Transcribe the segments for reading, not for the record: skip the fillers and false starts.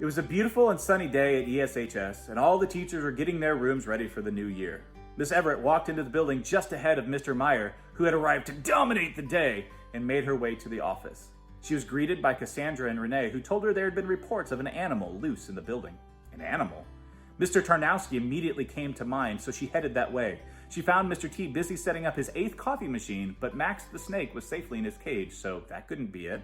It was a beautiful and sunny day at ESHS, and all the teachers were getting their rooms ready for the new year. Miss Everett walked into the building just ahead of Mr. Meyer, who had arrived to dominate the day, and made her way to the office. She was greeted by Cassandra and Renee, who told her there had been reports of an animal loose in the building. An animal? Mr. Tarnowski immediately came to mind, so she headed that way. She found Mr. T busy setting up his 8th coffee machine, but Max the snake was safely in his cage, so that couldn't be it.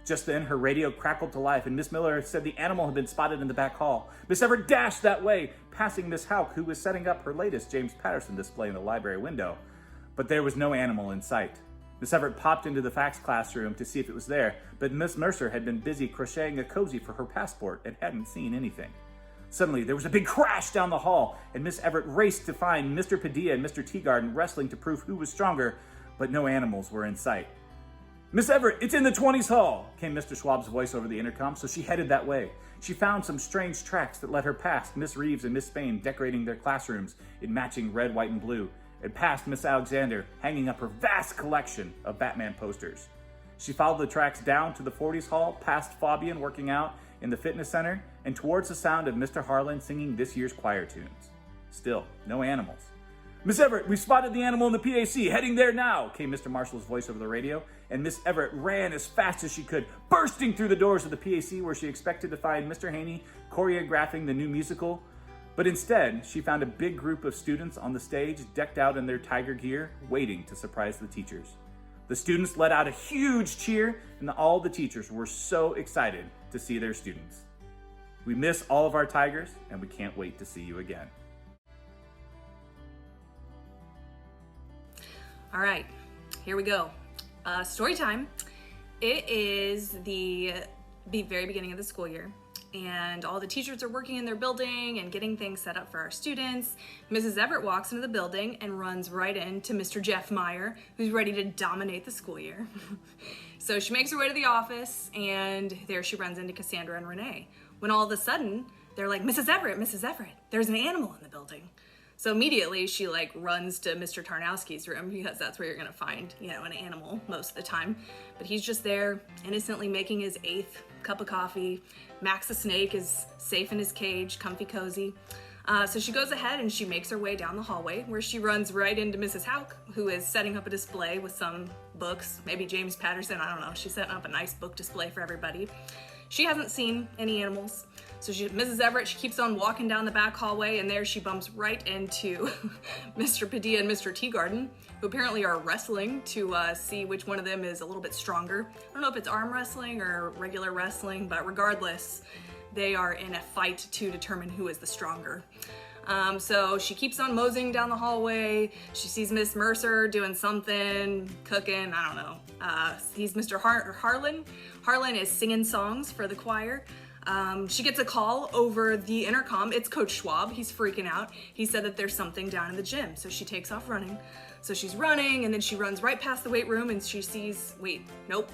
Just then, her radio crackled to life, and Miss Miller said the animal had been spotted in the back hall. Miss Everett dashed that way, passing Miss Houck, who was setting up her latest James Patterson display in the library window. But there was no animal in sight. Miss Everett popped into the fax classroom to see if it was there, but Miss Mercer had been busy crocheting a cozy for her passport and hadn't seen anything. Suddenly, there was a big crash down the hall, and Miss Everett raced to find Mr. Padilla and Mr. Teagarden wrestling to prove who was stronger, but no animals were in sight. "Miss Everett, it's in the 20s hall," came Mr. Schwab's voice over the intercom, so she headed that way. She found some strange tracks that led her past Miss Reeves and Miss Spain decorating their classrooms in matching red, white, and blue, and past Miss Alexander hanging up her vast collection of Batman posters. She followed the tracks down to the 40s hall, past Fabian working out in the fitness center, and towards the sound of Mr. Harlan singing this year's choir tunes. Still, no animals. "Miss Everett, we've spotted the animal in the PAC, heading there now," came Mr. Marshall's voice over the radio, and Miss Everett ran as fast as she could, bursting through the doors of the PAC where she expected to find Mr. Haney choreographing the new musical. But instead, she found a big group of students on the stage, decked out in their tiger gear, waiting to surprise the teachers. The students let out a huge cheer, and all the teachers were so excited to see their students. We miss all of our tigers, and we can't wait to see you again. All right, here we go. Story time. It is the very beginning of the school year, and all the teachers are working in their building and getting things set up for our students. Mrs. Everett walks into the building and runs right into Mr. Jeff Meyer, who's ready to dominate the school year. So she makes her way to the office, and there she runs into Cassandra and Renee, when all of a sudden, they're like, Mrs. Everett, there's an animal in the building." So immediately she runs to Mr. Tarnowski's room, because that's where you're gonna find, an animal most of the time. But he's just there innocently making his 8th cup of coffee. Max the snake is safe in his cage, comfy cozy. So she goes ahead and she makes her way down the hallway, where she runs right into Mrs. Houck, who is setting up a display with some books, maybe James Patterson, I don't know. She's setting up a nice book display for everybody. She hasn't seen any animals. So Mrs. Everett, she keeps on walking down the back hallway, and there she bumps right into Mr. Padilla and Mr. Teagarden, who apparently are wrestling to see which one of them is a little bit stronger. I don't know if it's arm wrestling or regular wrestling, but regardless, they are in a fight to determine who is the stronger. So she keeps on moseying down the hallway. She sees Miss Mercer doing something, cooking, I don't know. He's Mr. Harlan. Harlan is singing songs for the choir. She gets a call over the intercom. It's Coach Schwab. He's freaking out. He said that there's something down in the gym. So she takes off running. So she's running, and then she runs right past the weight room, and she sees,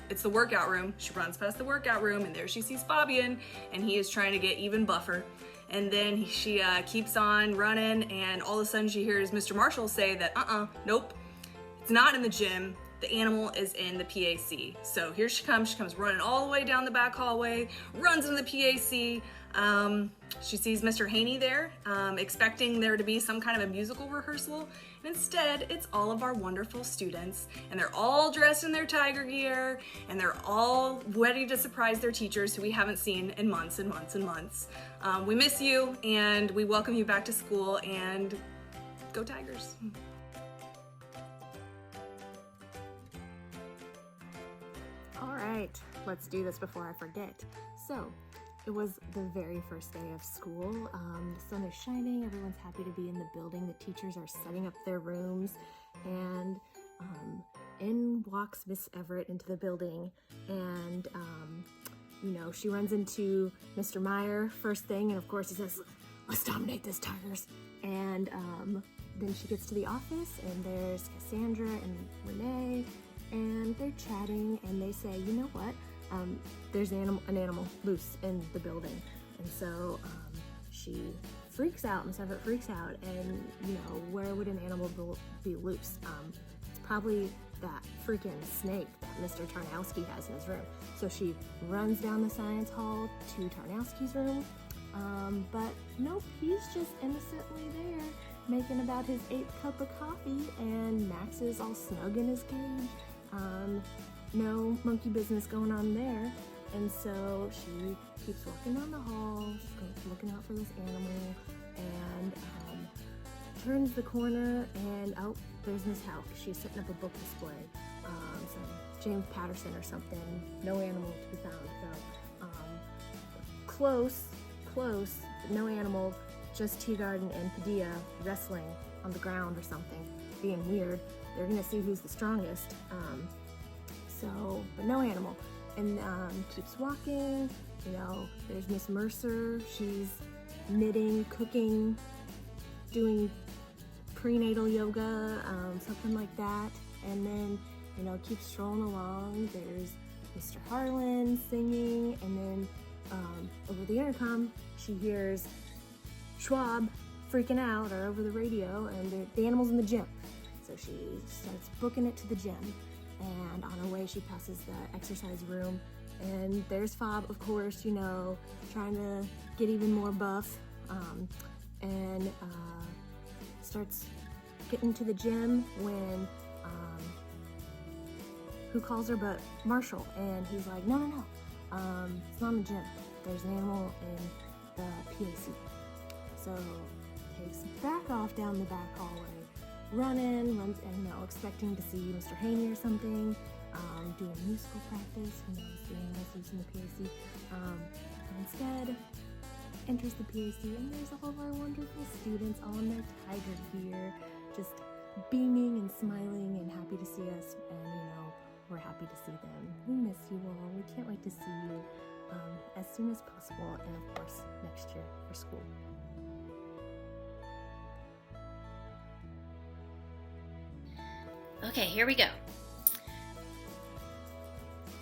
it's the workout room. She runs past the workout room, and there she sees Fabian, and he is trying to get even buffer. And then she keeps on running, and all of a sudden she hears Mr. Marshall say that, nope, it's not in the gym. The animal is in the PAC. So here she comes running all the way down the back hallway, runs into the PAC. She sees Mr. Haney there, expecting there to be some kind of a musical rehearsal. And instead, it's all of our wonderful students, and they're all dressed in their tiger gear, and they're all ready to surprise their teachers, who we haven't seen in months and months and months. We miss you, and we welcome you back to school, and go Tigers. All right, let's do this before I forget. So, it was the very first day of school. The sun is shining, everyone's happy to be in the building. The teachers are setting up their rooms, and in walks Miss Everett into the building, and she runs into Mr. Meyer first thing, and of course he says, "Let's dominate this, Tigers." And then she gets to the office, and there's Cassandra and Renee, and they're chatting, and they say, "You know what? There's an animal loose in the building." And so she freaks out, Miss Everett freaks out, and where would an animal be loose? It's probably that freaking snake that Mr. Tarnowski has in his room. So she runs down the science hall to Tarnowski's room, but nope, he's just innocently there making about his 8th cup of coffee, and Max is all snug in his cage. No monkey business going on there. And so she keeps walking down the hall, she's looking out for this animal, and turns the corner, and oh, there's Miss Hauk. She's setting up a book display, some James Patterson or something. No animal to be found. So close, but no animal. Just Teagarden and Padilla wrestling on the ground or something, being weird. They're gonna see who's the strongest. But no animal. And keeps walking. You know, there's Miss Mercer. She's knitting, cooking, doing prenatal yoga, something like that. And then, you know, keeps strolling along. There's Mr. Harlan singing, and then over the intercom, she hears Schwab freaking out, or over the radio, and the animal's in the gym. So she starts booking it to the gym. And on her way, she passes the exercise room, and there's Fob, of course, you know, trying to get even more buff, and starts getting to the gym when, who calls her but Marshall, and he's like, no, it's not in the gym. There's an animal in the PAC. So takes back off down the back hallway, runs, and expecting to see Mr. Haney or something, doing musical practice, the animals loose in the PAC. Instead, enters the PAC, and there's all of our wonderful students all in their tiger gear, just beaming and smiling and happy to see us, and we're happy to see them. We miss you all. We can't wait to see you as soon as possible, and of course next year for school. Okay, here we go.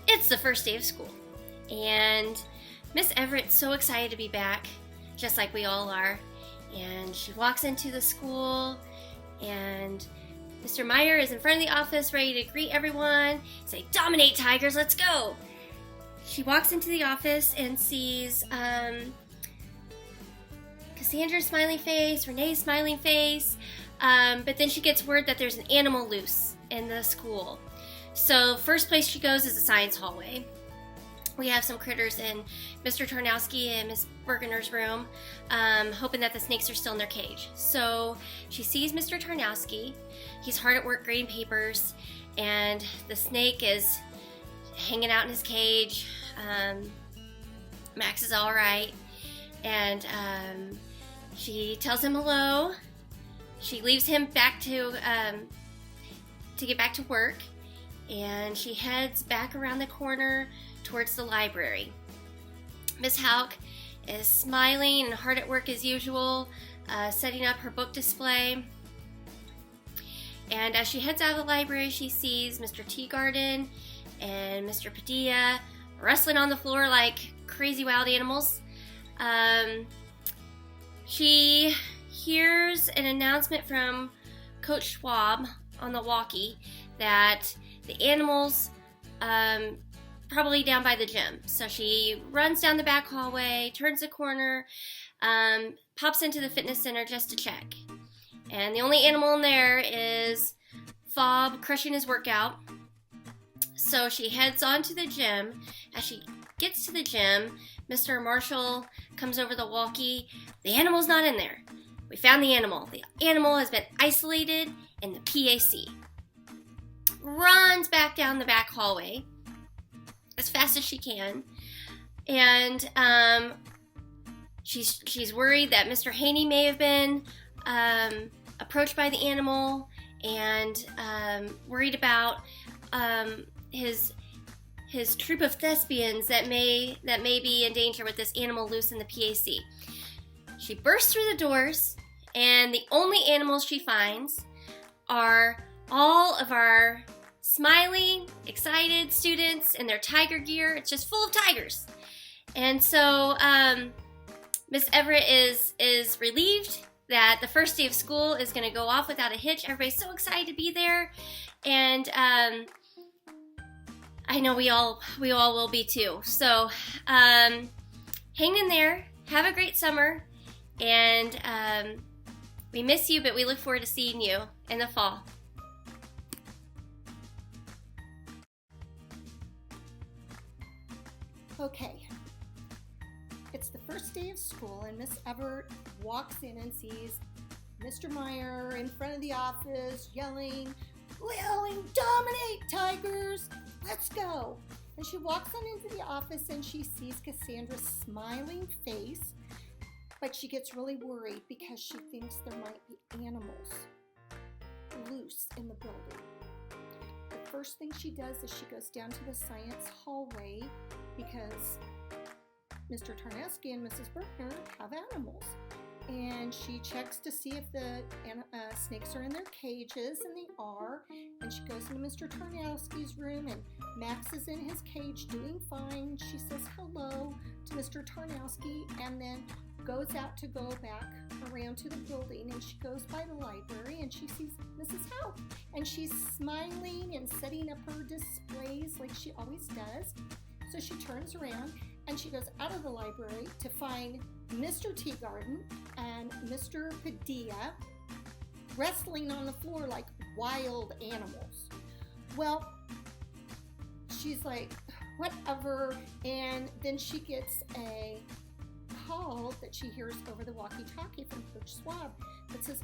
It's the first day of school, and Miss Everett's so excited to be back, just like we all are. And she walks into the school, and Mr. Meyer is in front of the office ready to greet everyone, say, "Dominate, Tigers, let's go!" She walks into the office and sees Cassandra's smiling face, Renee's smiling face, but then she gets word that there's an animal loose in the school. So first place she goes is the science hallway. We have some critters in Mr. Tarnowski and Miss Bergener's room, hoping that the snakes are still in their cage. So she sees Mr. Tarnowski. He's hard at work grading papers, and the snake is hanging out in his cage. Max is all right, and she tells him hello. She leaves him back to get back to work, and she heads back around the corner towards the library. Miss Hauk is smiling and hard at work as usual, setting up her book display. And as she heads out of the library, she sees Mr. Teagarden and Mr. Padilla wrestling on the floor like crazy wild animals. She hears an announcement from Coach Schwab on the walkie that the animals probably down by the gym. So she runs down the back hallway, turns the corner, pops into the fitness center just to check. And the only animal in there is Fob crushing his workout. So she heads on to the gym. As she gets to the gym, Mr. Marshall comes over the walkie. The animal's not in there. We found the animal. The animal has been isolated in the PAC. Runs back down the back hallway as fast as she can, and she's worried that Mr. Haney may have been approached by the animal, and worried about his troop of thespians that may be in danger with this animal loose in the PAC. She bursts through the doors, and the only animals she finds are all of our smiling, excited students in their tiger gear. It's just full of tigers. And so Miss Everett is relieved that the first day of school is going to go off without a hitch. Everybody's so excited to be there, and I know we all will be too. So hang in there, have a great summer, and we miss you, but we look forward to seeing you in the fall. Okay, it's the first day of school and Miss Everett walks in and sees Mr. Meyer in front of the office yelling, "Dominate, Tigers! Let's go!" And she walks on into the office and she sees Cassandra's smiling face, but she gets really worried because she thinks there might be animals loose in the building. The first thing she does is she goes down to the science hallway because Mr. Tarnowski and Mrs. Berkner have animals. And she checks to see if the snakes are in their cages, and they are. And she goes into Mr. Tarnowski's room, and Max is in his cage doing fine. She says hello to Mr. Tarnowski and then goes out to go back around to the building, and she goes by the library and she sees Mrs. Howe, and she's smiling and setting up her displays like she always does. So she turns around and she goes out of the library to find Mr. Teagarden and Mr. Padilla wrestling on the floor like wild animals. Well, she's like, whatever, and then she gets a call that she hears over the walkie-talkie from Coach Schwab that says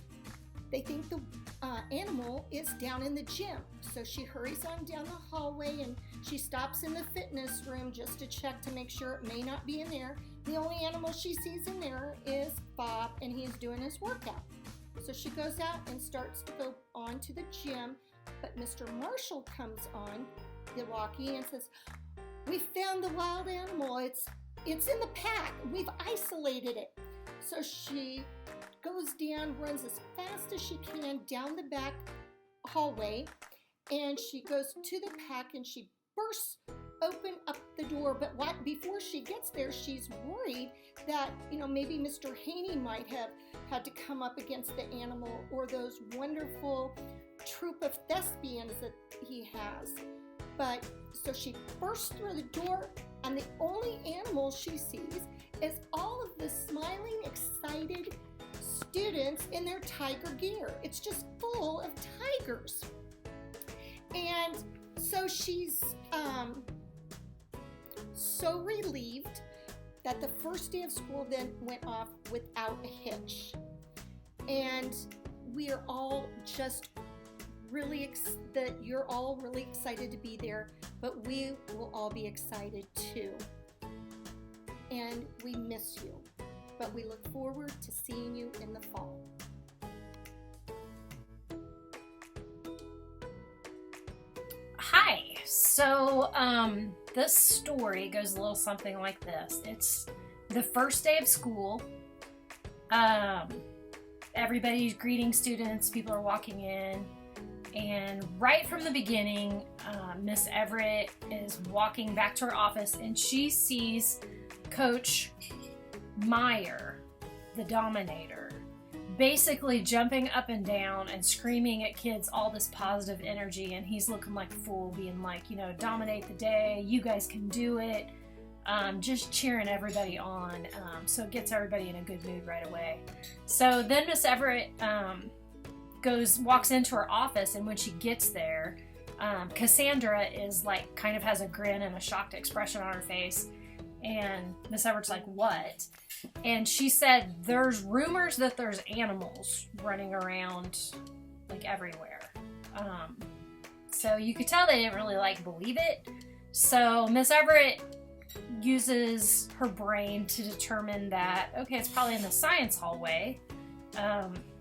they think the animal is down in the gym. So she hurries on down the hallway and she stops in the fitness room just to check to make sure it may not be in there. The only animal she sees in there is Bob, and he's doing his workout. So she goes out and starts to go on to the gym, but Mr. Marshall comes on the walkie and says, "We found the wild animal. It's in the pack. We've isolated it." So she goes down, runs as fast as she can down the back hallway, and she goes to the pack and she bursts open up the door. But before she gets there, she's worried that, maybe Mr. Haney might have had to come up against the animal, or those wonderful troupe of thespians that he has. But so she bursts through the door, and the only animal she sees is all of the smiling, excited students in their tiger gear. It's just full of tigers. And so she's so relieved that the first day of school then went off without a hitch. And we are all just really that you're all really excited to be there, but we will all be excited too. And we miss you, but we look forward to seeing you in the fall. Hi. So this story goes a little something like this. It's the first day of school. Everybody's greeting students, people are walking in, and right from the beginning, Miss Everett is walking back to her office and she sees Coach Meyer, the Dominator, basically jumping up and down and screaming at kids all this positive energy, and he's looking like a fool, being like, dominate the day, you guys can do it, just cheering everybody on, so it gets everybody in a good mood right away. So then Miss Everett walks into her office, and when she gets there, Cassandra is like, kind of has a grin and a shocked expression on her face, and Miss Everett's like, "What?" And she said, "There's rumors that there's animals running around like everywhere." So you could tell they didn't really believe it. So Miss Everett uses her brain to determine that, okay, it's probably in the science hallway.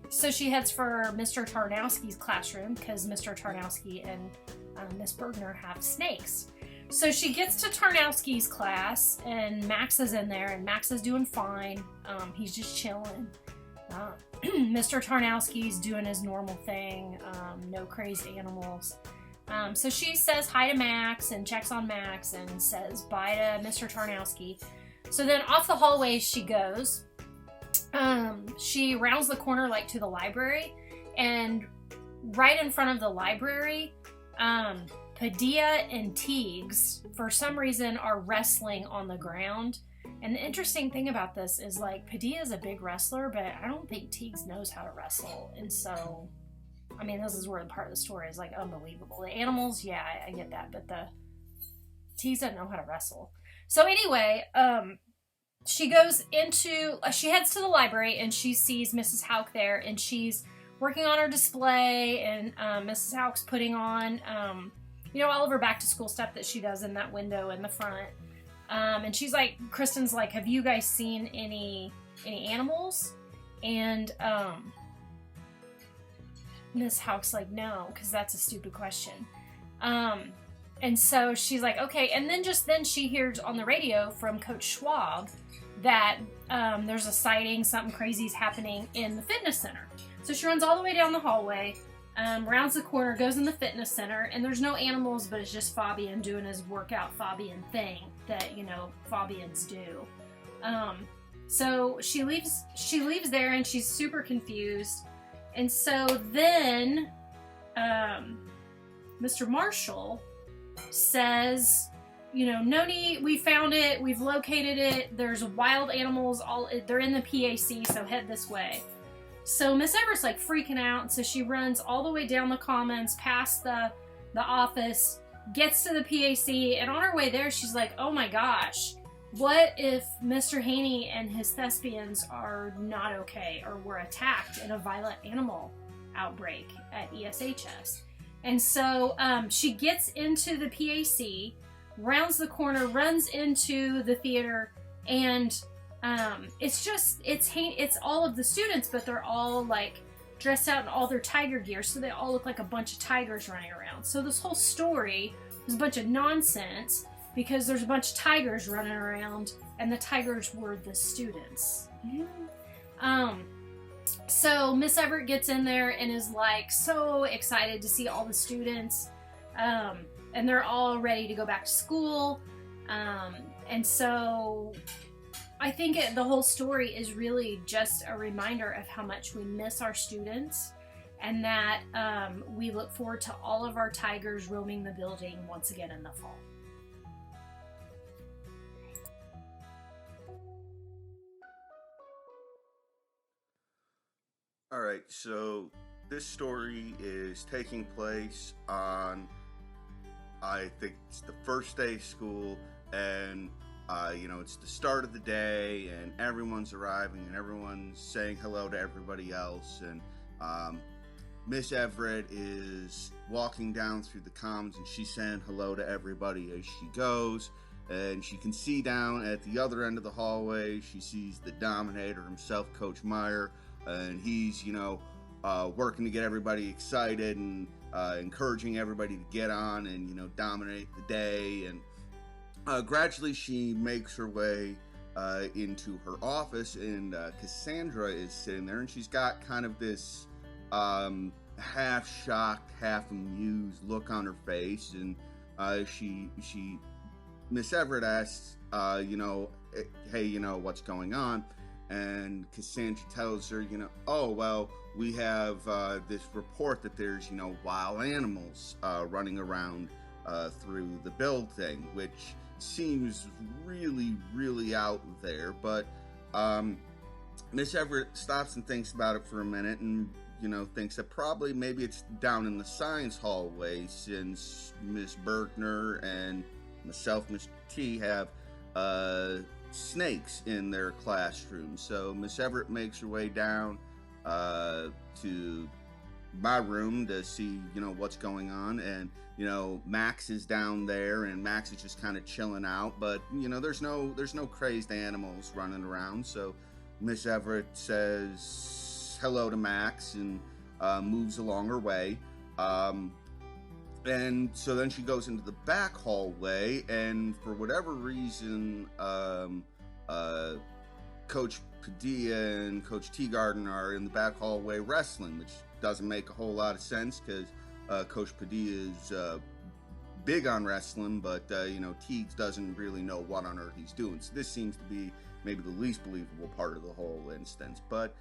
So she heads for Mr. Tarnowski's classroom, because Mr. Tarnowski and Miss Bergner have snakes. So she gets to Tarnowski's class, and Max is in there, and Max is doing fine. He's just chilling. Mr. Tarnowski's doing his normal thing, no crazed animals. So she says hi to Max and checks on Max and says bye to Mr. Tarnowski. So then off the hallway she goes. she rounds the corner like to the library, and right in front of the library, Padilla and Teagues, for some reason, are wrestling on the ground. And the interesting thing about this is, like, Padilla is a big wrestler, but I don't think Teagues knows how to wrestle. And so, I mean, this is where the part of the story is, like, unbelievable. The animals, yeah, I get that, but the Teagues doesn't know how to wrestle. So anyway, she heads to the library, and she sees Mrs. Houck there, and she's working on her display, and Mrs. Houck's putting on, all of her back-to-school stuff that she does in that window in the front. And she's like, Kristen's like, have you guys seen any animals? And Miss Houck's like, no, because that's a stupid question. And so she's like, okay. And then she hears on the radio from Coach Schwab that there's a sighting, something crazy's happening in the fitness center. So she runs all the way down the hallway, rounds the corner, goes in the fitness center, and there's no animals, but it's just Fabian doing his workout Fabian thing that, Fabians do. So she leaves there, and she's super confused. And so then Mr. Marshall says, no need, we found it, we've located it, there's wild animals, they're in the PAC, so head this way. So Miss Everett's like freaking out, and so she runs all the way down the commons, past the office, gets to the PAC, and on her way there, she's like, oh my gosh, what if Mr. Haney and his thespians are not okay, or were attacked in a violent animal outbreak at ESHS? And so she gets into the PAC, rounds the corner, runs into the theater, and it's all of the students, but they're all like dressed out in all their tiger gear, so they all look like a bunch of tigers running around. So this whole story was a bunch of nonsense because there's a bunch of tigers running around, and the tigers were the students. So Miss Everett gets in there and is like so excited to see all the students, and they're all ready to go back to school. And so I think the whole story is really just a reminder of how much we miss our students, and that we look forward to all of our tigers roaming the building once again in the fall. All right, so this story is taking place on, I think it's the first day of school, and it's the start of the day, and everyone's arriving, and everyone's saying hello to everybody else, and Miss Everett is walking down through the commons, and she's saying hello to everybody as she goes, and she can see down at the other end of the hallway, she sees the Dominator himself, Coach Meyer, and he's, working to get everybody excited and encouraging everybody to get on and, dominate the day. And gradually she makes her way into her office, and Cassandra is sitting there, and she's got kind of this half shocked, half amused look on her face. And Miss Everett asks, hey, what's going on? And Cassandra tells her, oh, well, we have this report that there's, wild animals running around through the building, which seems really, really out there. But Miss Everett stops and thinks about it for a minute, and, thinks that probably maybe it's down in the science hallway, since Miss Bergner and myself, Mr. T, have snakes in their classroom. So Miss Everett makes her way down to my room to see what's going on, and Max is down there, and Max is just kind of chilling out, but there's no crazed animals running around. So Miss Everett says hello to Max and moves along her way, and so then she goes into the back hallway, and for whatever reason, Coach Padilla and Coach Teagarden are in the back hallway wrestling, which doesn't make a whole lot of sense because Coach Padilla is big on wrestling, but Teagues doesn't really know what on earth he's doing. So this seems to be maybe the least believable part of the whole instance. But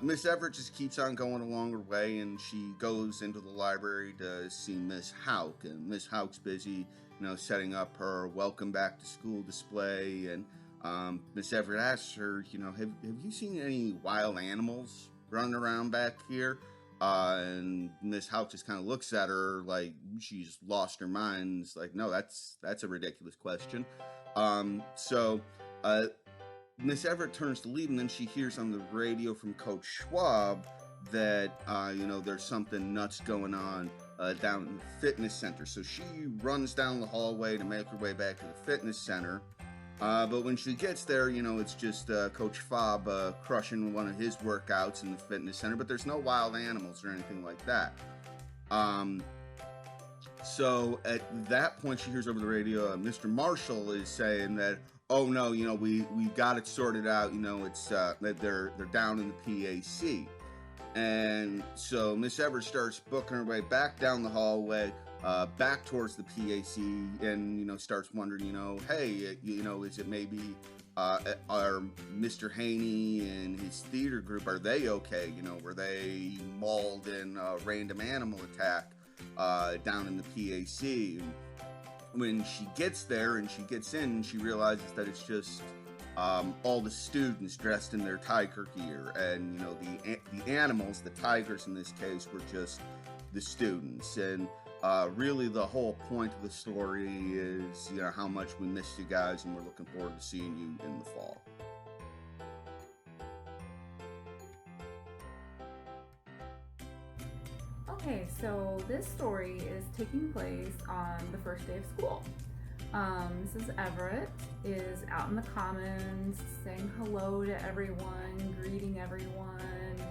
Miss Everett just keeps on going along her way, and she goes into the library to see Miss Houck. And Miss Houck's busy, setting up her welcome back to school display. And Miss Everett asks her, have you seen any wild animals running around back here? And Miss Houck just kind of looks at her like she's lost her mind. It's like, no, that's a ridiculous question. So Miss Everett turns to leave, and then she hears on the radio from Coach Schwab that, there's something nuts going on down in the fitness center. So she runs down the hallway to make her way back to the fitness center. But when she gets there, it's just Coach Fob crushing one of his workouts in the fitness center, but there's no wild animals or anything like that. So at that point, she hears over the radio, Mr. Marshall is saying that, oh no, we got it sorted out. It's that they're down in the PAC. And so Miss Everett starts booking her way back down the hallway, back towards the PAC, and starts wondering, hey, is it maybe are Mr. Haney and his theater group, are they okay? Were they mauled in a random animal attack down in the PAC? And when she gets there and she gets in, she realizes that it's just all the students dressed in their tiger gear, and the animals, the tigers in this case, were just the students. And really the whole point of the story is how much we miss you guys, and we're looking forward to seeing you in the fall. Okay, so this story is taking place on the first day of school. Mrs. Everett is out in the commons saying hello to everyone, greeting everyone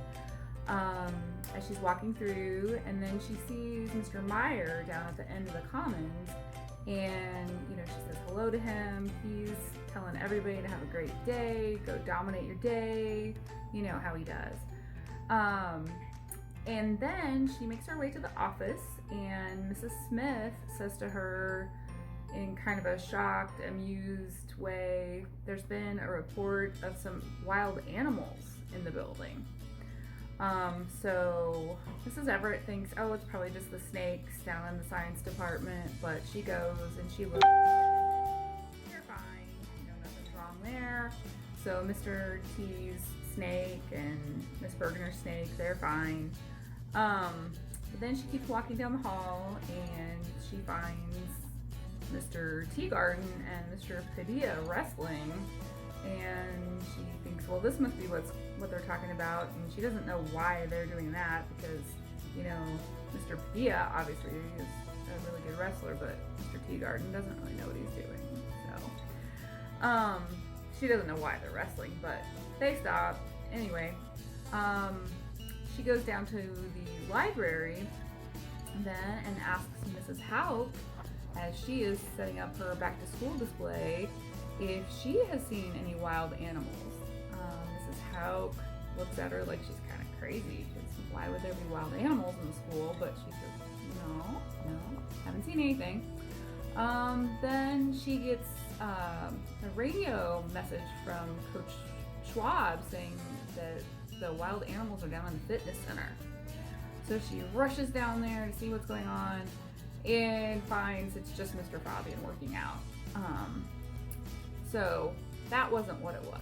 as she's walking through, and then she sees Mr. Meyer down at the end of the commons, and she says hello to him. He's telling everybody to have a great day, go dominate your day, how he does. And then she makes her way to the office, and Mrs. Smith says to her in kind of a shocked, amused way, there's been a report of some wild animals in the building. So Mrs. Everett thinks, oh, it's probably just the snakes down in the science department, but she goes and she looks. They're fine, nothing's wrong there. So Mr. T's snake and Miss Bergener's snake, they're fine. But then she keeps walking down the hall, and she finds Mr. Teagarden and Mr. Padilla wrestling, and she thinks, well, this must be what they're talking about, and she doesn't know why they're doing that, because Mr. Padilla obviously is a really good wrestler, but Mr. Teagarden doesn't really know what he's doing, so she doesn't know why they're wrestling, but they stop anyway. She goes down to the library then and asks Mrs. Houck, as she is setting up her back to school display, if she has seen any wild animals. Mrs. Houck looks at her like she's kind of crazy, because why would there be wild animals in the school? But she says, no, haven't seen anything. Then she gets a radio message from Coach Schwab saying that the wild animals are down in the fitness center. So she rushes down there to see what's going on, and finds it's just Mr. Fabian working out. So that wasn't what it was.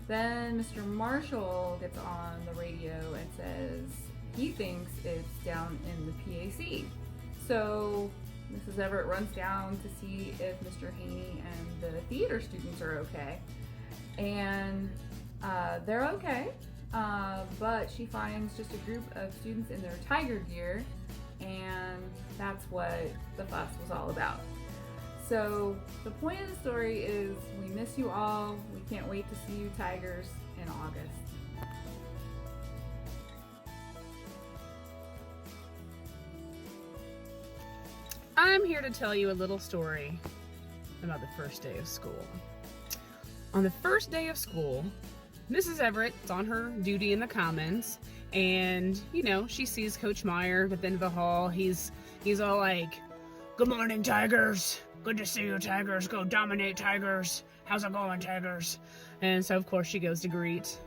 Then Mr. Marshall gets on the radio and says he thinks it's down in the PAC. So Mrs. Everett runs down to see if Mr. Haney and the theater students are okay. And they're okay, but she finds just a group of students in their tiger gear, and that's what the fuss was all about. So the point of the story is, we miss you all. We can't wait to see you Tigers in August. I'm here to tell you a little story about the first day of school. On the first day of school, Mrs. Everett's on her duty in the commons, and she sees Coach Meyer at the end of the hall. He's all like, "Good morning, Tigers. Good to see you, Tigers. Go dominate, Tigers. How's it going, Tigers?" And so, of course, she goes to greet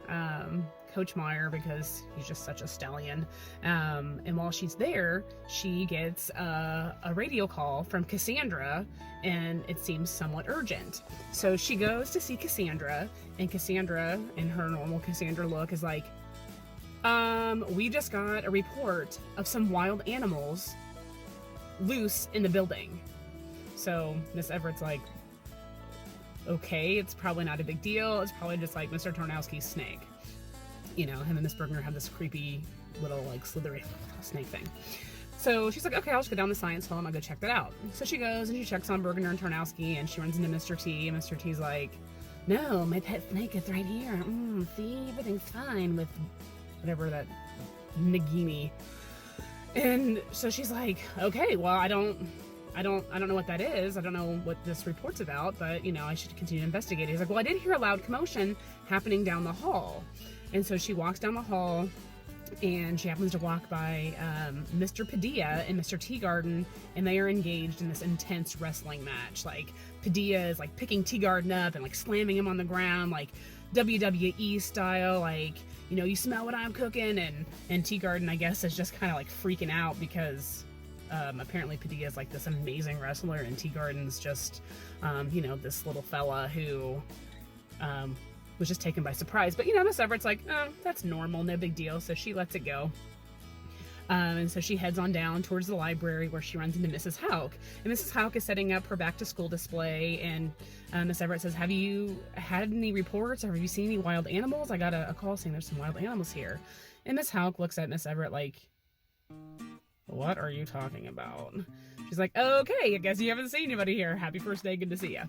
Coach Meyer because he's just such a stallion. And while she's there, she gets a radio call from Cassandra, and it seems somewhat urgent. So she goes to see Cassandra, and Cassandra, in her normal Cassandra look, is like, we just got a report of some wild animals loose in the building. So Miss Everett's like, okay, it's probably not a big deal. It's probably just like Mr. Tarnowski's snake. You know, him and Miss Bergner have this creepy little like slithery snake thing. So she's like, okay, I'll just go down to science hall and I'll go check that out. So she goes and she checks on Bergner and Tarnowski, and she runs into Mr. T, and Mr. T's like, no, my pet snake is right here. See, everything's fine with whatever that Nagini. And so she's like, okay, well, I don't know what that is. I don't know what this report's about, but you know, I should continue to investigate. He's like, well, I did hear a loud commotion happening down the hall. And so she walks down the hall, and she happens to walk by Mr. Padilla and Mr. Teagarden, and they are engaged in this intense wrestling match. Like, Padilla is like picking Teagarden up and like slamming him on the ground, like WWE style, like, you know, you smell what I'm cooking. And Teagarden, I guess, is just kind of like freaking out because apparently Padilla is like this amazing wrestler, and Teagarden's just, you know, this little fella who was just taken by surprise. But, you know, Miss Everett's like, oh, that's normal, no big deal. So she lets it go. And so she heads on down towards the library, where she runs into Mrs. Houck. And Mrs. Houck is setting up her back-to-school display, and Miss Everett says, have you had any reports, or have you seen any wild animals? I got a call saying there's some wild animals here. And Miss Houck looks at Miss Everett like, what are you talking about? She's like, okay, I guess you haven't seen anybody here. Happy first day, good to see you.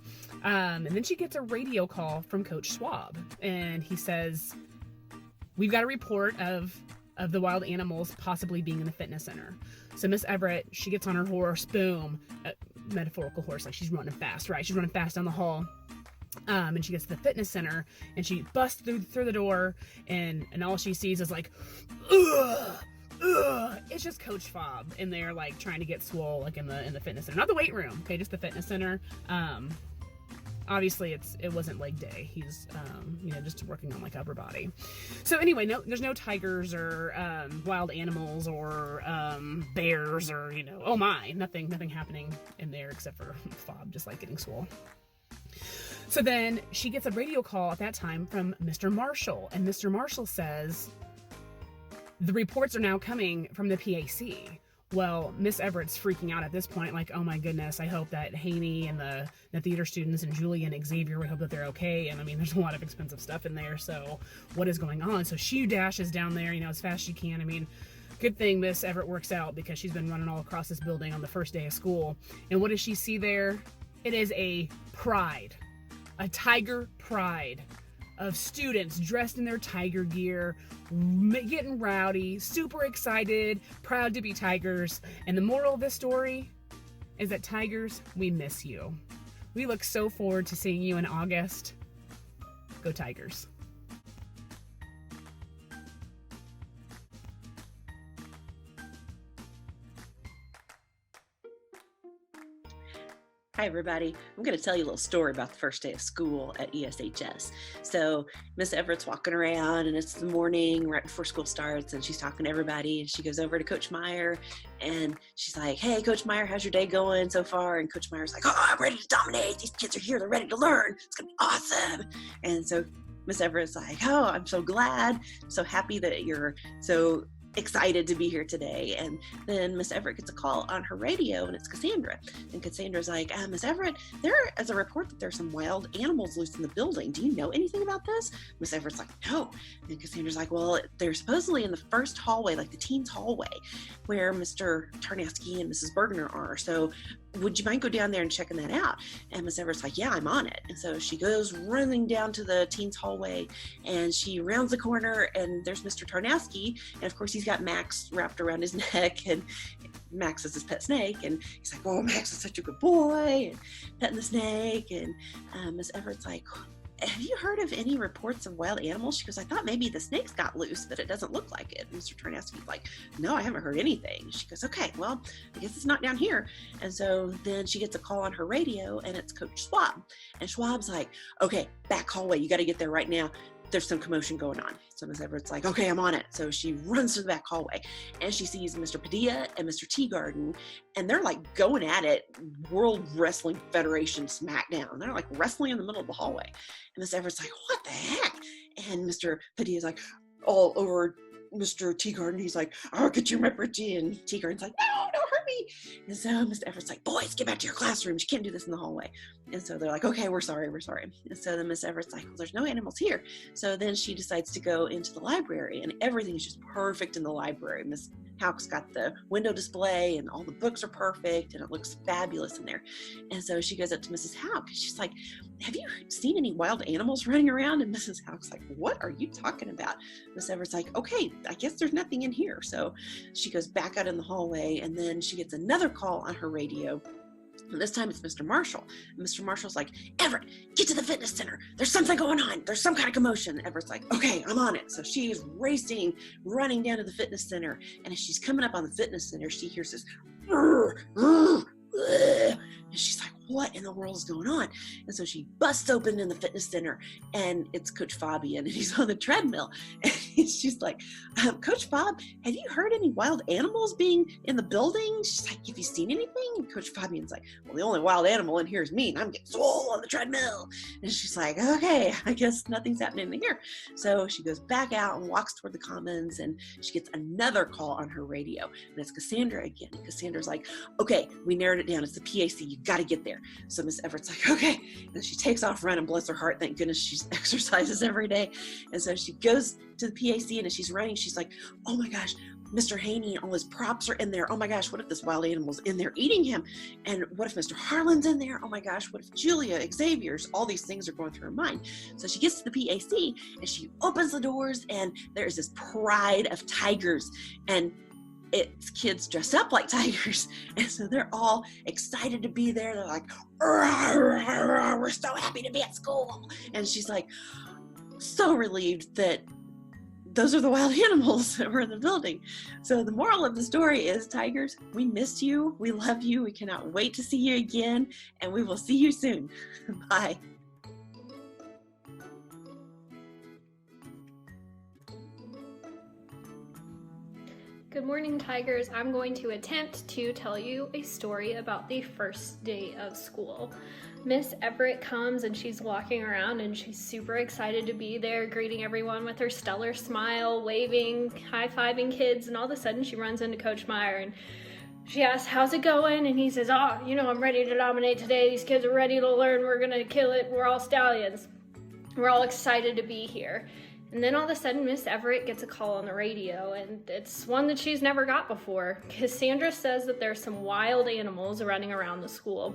And then she gets a radio call from Coach Schwab, and he says, we've got a report of the wild animals possibly being in the fitness center. So Miss Everett, she gets on her horse, boom, metaphorical horse, like she's running fast, right? She's running fast down the hall. And she gets to the fitness center, and she busts through the door, and all she sees is like, ugh. It's just Coach Schwab in there, like trying to get swole, like in the fitness center, not the weight room, okay, just the fitness center. Obviously it wasn't leg day. He's you know, just working on like upper body. So anyway, there's no tigers or wild animals or bears or, you know, oh my, nothing happening in there except for Fob just like getting swole. So then she gets a radio call at that time from Mr. Marshall, and Mr. Marshall says, the reports are now coming from the PAC. Well, Miss Everett's freaking out at this point, like, oh my goodness, I hope that Haney and the theater students and Julie and Xavier, we hope that they're okay. And I mean, there's a lot of expensive stuff in there, so what is going on? So she dashes down there, you know, as fast as she can. I mean, good thing Miss Everett works out, because she's been running all across this building on the first day of school. And what does she see there? It is a pride, a tiger pride of students dressed in their tiger gear, getting rowdy, super excited, proud to be tigers. And the moral of this story is that tigers, we miss you. We look so forward to seeing you in August. Go Tigers. Hi everybody, I'm going to tell you a little story about the first day of school at ESHS. So Miss Everett's walking around, and it's the morning right before school starts, and she's talking to everybody, and she goes over to Coach Meyer, and she's like, hey Coach Meyer, how's your day going so far? And Coach Meyer's like, oh, I'm ready to dominate. These kids are here, they're ready to learn. It's going to be awesome. And so Miss Everett's like, oh, I'm so glad, so happy that you're so excited to be here today. And then Miss Everett gets a call on her radio, and it's Cassandra. And Cassandra's like, Miss Everett, there is a report that there's some wild animals loose in the building. Do you know anything about this? Miss Everett's like, no. And Cassandra's like, well, they're supposedly in the first hallway, like the teens hallway, where Mr. Tarnowski and Mrs. Bergner are. So would you mind go down there and checking that out? And Miss Everett's like, yeah, I'm on it. And so she goes running down to the teens hallway, and she rounds the corner, and there's Mr. Tarnowski. And of course, he's got Max wrapped around his neck, and Max is his pet snake. And he's like, oh, Max is such a good boy, and petting the snake. And Miss Everett's like, have you heard of any reports of wild animals? She goes, I thought maybe the snakes got loose, but it doesn't look like it. And Mr. Tarnowski's like, no, I haven't heard anything. She goes, okay, well, I guess it's not down here. And so then she gets a call on her radio, and it's Coach Schwab. And Schwab's like, okay, back hallway, you got to get there right now. There's some commotion going on. So Miss Everett's like, okay, I'm on it. So she runs to the back hallway, and she sees Mr. Padilla and Mr. Teagarden, and they're like going at it, World Wrestling Federation SmackDown. They're like wrestling in the middle of the hallway. And Miss Everett's like, what the heck? And Mr. Padilla's like all over Mr. Teagarden. He's like, I'll get you, my pretty. And Teagarden's like, no, don't hurt me. And so Mr. Everett's like, boys, get back to your classrooms. You can't do this in the hallway. And so they're like, okay, we're sorry. And so then Miss Everett's like, well, there's no animals here. So then she decides to go into the library, and everything is just perfect in the library. Miss Houck's got the window display, and all the books are perfect, and it looks fabulous in there. And so she goes up to Mrs. Houck, and she's like, have you seen any wild animals running around? And Mrs. Houck's like, what are you talking about? Miss Everett's like, okay, I guess there's nothing in here. So she goes back out in the hallway, and then she gets another call on her radio. And this time it's Mr. Marshall. And Mr. Marshall's like, Everett, get to the fitness center. There's something going on. There's some kind of commotion. Everett's like, okay, I'm on it. So she's racing, running down to the fitness center. And as she's coming up on the fitness center, she hears this, and she's like, what in the world is going on? And so she busts open in the fitness center, and it's Coach Fabian, and he's on the treadmill. And she's like, Coach Bob, have you heard any wild animals being in the building? She's like, have you seen anything? And Coach Fabian's like, well, the only wild animal in here is me, and I'm getting swole on the treadmill. And she's like, okay, I guess nothing's happening in here. So she goes back out and walks toward the commons, and she gets another call on her radio, and it's Cassandra again. Cassandra's like, okay, we narrowed it down. It's the PAC. You got to get there. So Miss Everett's like, okay. And she takes off running, bless her heart. Thank goodness she exercises every day. And so she goes to the PAC, and as she's running, she's like, oh my gosh, Mr. Haney and all his props are in there. Oh my gosh, what if this wild animal's in there eating him? And what if Mr. Harlan's in there? Oh my gosh, what if Julia, Xavier's? All these things are going through her mind. So she gets to the PAC, and she opens the doors, and there's this pride of tigers, and it's kids dressed up like tigers. And so they're all excited to be there. They're like, we're so happy to be at school. And she's like, so relieved that those are the wild animals that were in the building. So the moral of the story is, tigers, we miss you. We love you. We cannot wait to see you again. And we will see you soon. Bye. Good morning, Tigers. I'm going to attempt to tell you a story about the first day of school. Miss Everett comes and she's walking around and she's super excited to be there, greeting everyone with her stellar smile, waving, high-fiving kids, and all of a sudden she runs into Coach Meyer and she asks, how's it going? And he says, I'm ready to dominate today. These kids are ready to learn. We're gonna kill it. We're all stallions. We're all excited to be here. And then all of a sudden, Miss Everett gets a call on the radio, and it's one that she's never got before. Cassandra says that there's some wild animals running around the school.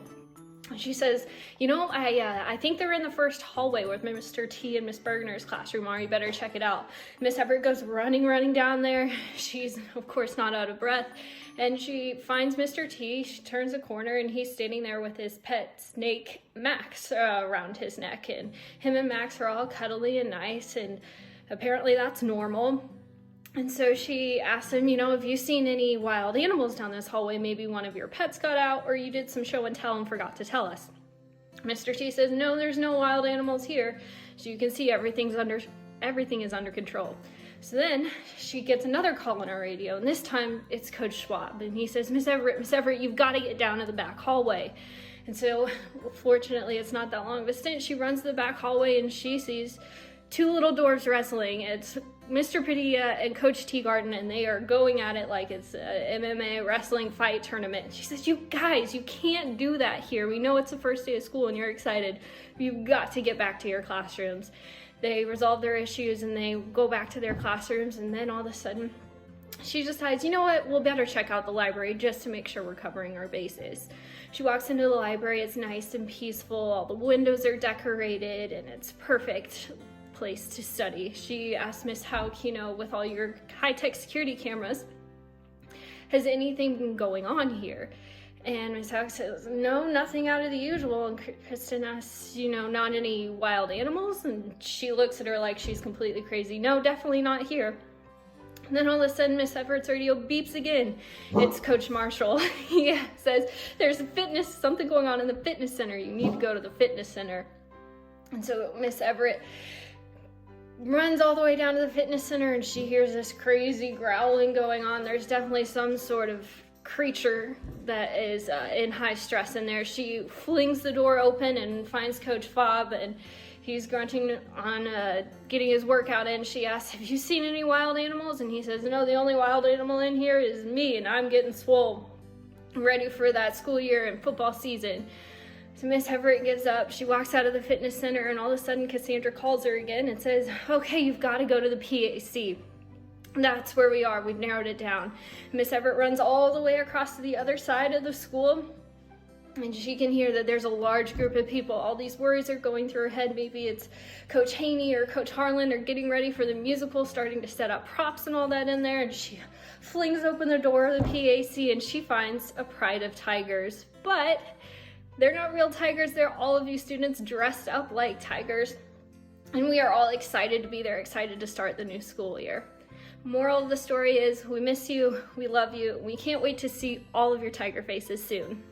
She says, I think they're in the first hallway with Mr. T and Miss Bergner's classroom. You better check it out. Miss Everett goes running down there. She's, of course, not out of breath. And she finds Mr. T. She turns a corner, and he's standing there with his pet snake, Max, around his neck. And him and Max are all cuddly and nice, and apparently that's normal. And so she asked him, have you seen any wild animals down this hallway? Maybe one of your pets got out, or you did some show and tell and forgot to tell us. Mr. T says, no, there's no wild animals here. So you can see everything is under control. So then she gets another call on her radio, and this time it's Coach Schwab. And he says, Miss Everett, you've got to get down to the back hallway. And so fortunately, it's not that long of a stint. She runs to the back hallway, and she sees two little dwarves wrestling. It's Mr. Padilla and Coach Teagarden, and they are going at it like it's a MMA wrestling fight tournament. She says, you guys, you can't do that here. We know it's the first day of school and you're excited. You've got to get back to your classrooms. They resolve their issues and they go back to their classrooms, and then all of a sudden she decides, you know what, we'll better check out the library just to make sure we're covering our bases. She walks into the library. It's nice and peaceful. All the windows are decorated and it's perfect place to study. She asked Miss Houck, with all your high-tech security cameras, has anything been going on here? And Miss Alex says, no, nothing out of the usual. And Kristen asks, not any wild animals? And she looks at her like she's completely crazy. No, definitely not here. And then all of a sudden, Miss Everett's radio beeps again. It's Coach Marshall. He says, there's something going on in the fitness center. You need to go to the fitness center. And so Miss Everett runs all the way down to the fitness center, and she hears this crazy growling going on. There's definitely some sort of creature that is in high stress in there. She flings the door open and finds Coach Fobb, and he's grunting on getting his workout in. She asks, have you seen any wild animals? And he says, no, the only wild animal in here is me, and I'm getting swole, ready for that school year and football season. So Miss Everett gives up. She walks out of the fitness center, and all of a sudden Cassandra calls her again and says, okay, you've got to go to the PAC. That's where we are. We've narrowed it down. Miss Everett runs all the way across to the other side of the school, and she can hear that there's a large group of people. All these worries are going through her head. Maybe it's Coach Haney or Coach Harlan are getting ready for the musical, starting to set up props and all that in there. And she flings open the door of the PAC, and she finds a pride of tigers. But they're not real tigers. They're all of you students dressed up like tigers. And we are all excited to be there, excited to start the new school year. Moral of the story is, we miss you, we love you, we can't wait to see all of your tiger faces soon.